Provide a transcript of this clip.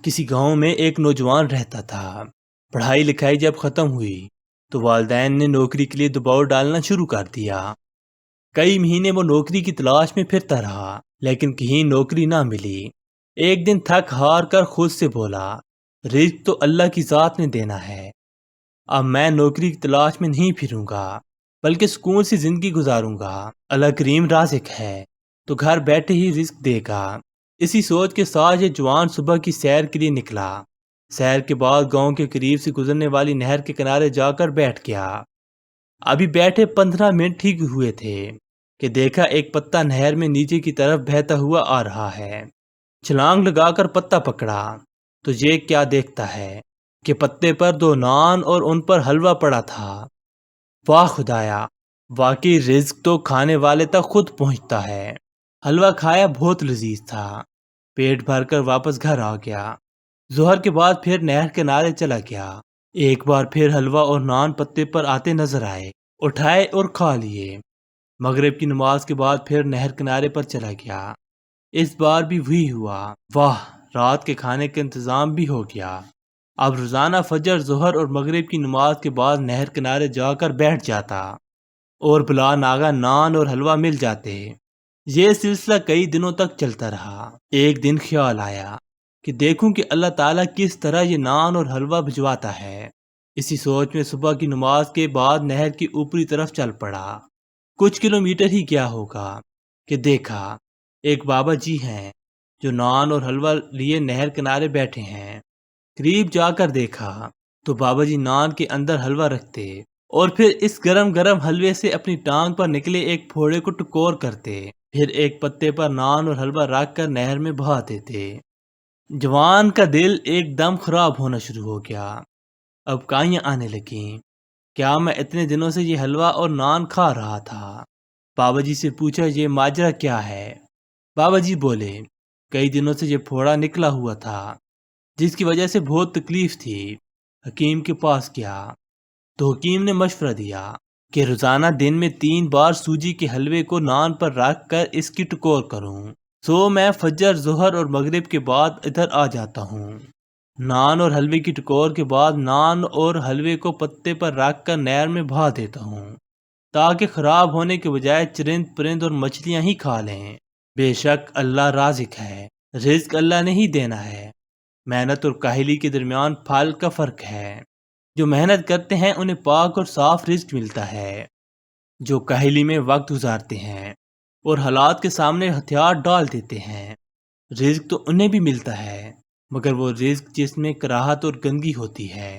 کسی گاؤں میں ایک نوجوان رہتا تھا۔ پڑھائی لکھائی جب ختم ہوئی تو والدین نے نوکری کے لیے دباؤ ڈالنا شروع کر دیا۔ کئی مہینے وہ نوکری کی تلاش میں پھرتا رہا، لیکن کہیں نوکری نہ ملی۔ ایک دن تھک ہار کر خود سے بولا، رزق تو اللہ کی ذات نے دینا ہے۔ اب میں نوکری کی تلاش میں نہیں پھروں گا، بلکہ سکون سے زندگی گزاروں گا۔ اللہ کریم رازق ہے تو گھر بیٹھے ہی رزق دے گا۔ اسی سوچ کے ساتھ یہ جوان صبح کی سیر کے لیے نکلا۔ سیر کے بعد گاؤں کے قریب سے گزرنے والی نہر کے کنارے جا کر بیٹھ گیا۔ ابھی بیٹھے 15 منٹ ہی ہوئے تھے کہ دیکھا ایک پتا نہر میں نیچے کی طرف بہتا ہوا آ رہا ہے۔ چھلانگ لگا کر پتا پکڑا تو یہ کیا دیکھتا ہے کہ پتے پر 2 نان اور ان پر حلوہ پڑا تھا۔ واہ خدایا، واقعی رزق تو کھانے والے تک خود پہنچتا ہے۔ حلوہ کھایا، بہت لذیذ تھا۔ پیٹ بھر کر واپس گھر آ گیا۔ ظہر کے بعد پھر نہر کنارے چلا گیا۔ ایک بار پھر حلوہ اور نان پتے پر آتے نظر آئے، اٹھائے اور کھا لیے۔ مغرب کی نماز کے بعد پھر نہر کنارے پر چلا گیا۔ اس بار بھی وہی ہوا۔ واہ، رات کے کھانے کا انتظام بھی ہو گیا۔ اب روزانہ فجر، ظہر اور مغرب کی نماز کے بعد نہر کنارے جا کر بیٹھ جاتا اور بلا ناگا نان اور حلوہ مل جاتے۔ یہ سلسلہ کئی دنوں تک چلتا رہا۔ ایک دن خیال آیا کہ دیکھوں کہ اللہ تعالیٰ کس طرح یہ نان اور حلوہ بھجواتا ہے۔ اسی سوچ میں صبح کی نماز کے بعد نہر کی اوپری طرف چل پڑا۔ کچھ کلومیٹر ہی گیا ہوگا کہ دیکھا ایک بابا جی ہیں جو نان اور حلوہ لیے نہر کنارے بیٹھے ہیں۔ قریب جا کر دیکھا تو بابا جی نان کے اندر حلوہ رکھتے اور پھر اس گرم گرم حلوے سے اپنی ٹانگ پر نکلے ایک پھوڑے کو ٹکور کرتے، پھر ایک پتے پر نان اور حلوہ رکھ کر نہر میں بہا دیتے۔ جوان کا دل ایک دم خراب ہونا شروع ہو گیا۔ اب کائیاں آنے لگیں، کیا میں اتنے دنوں سے یہ حلوہ اور نان کھا رہا تھا؟ بابا جی سے پوچھا، یہ ماجرا کیا ہے؟ بابا جی بولے، کئی دنوں سے یہ پھوڑا نکلا ہوا تھا جس کی وجہ سے بہت تکلیف تھی۔ حکیم کے پاس گیا تو حکیم نے مشورہ دیا کہ روزانہ دن میں 3 بار سوجی کے حلوے کو نان پر رکھ کر اس کی ٹکور کروں۔ سو میں فجر، ظہر اور مغرب کے بعد ادھر آ جاتا ہوں۔ نان اور حلوے کی ٹکور کے بعد نان اور حلوے کو پتے پر رکھ کر نہر میں بہا دیتا ہوں تاکہ خراب ہونے کے بجائے چرند پرند اور مچھلیاں ہی کھا لیں۔ بے شک اللہ رازق ہے، رزق اللہ نے ہی دینا ہے۔ محنت اور کاہلی کے درمیان پھل کا فرق ہے۔ جو محنت کرتے ہیں انہیں پاک اور صاف رزق ملتا ہے۔ جو کاہلی میں وقت گزارتے ہیں اور حالات کے سامنے ہتھیار ڈال دیتے ہیں، رزق تو انہیں بھی ملتا ہے، مگر وہ رزق جس میں کراہت اور گندگی ہوتی ہے۔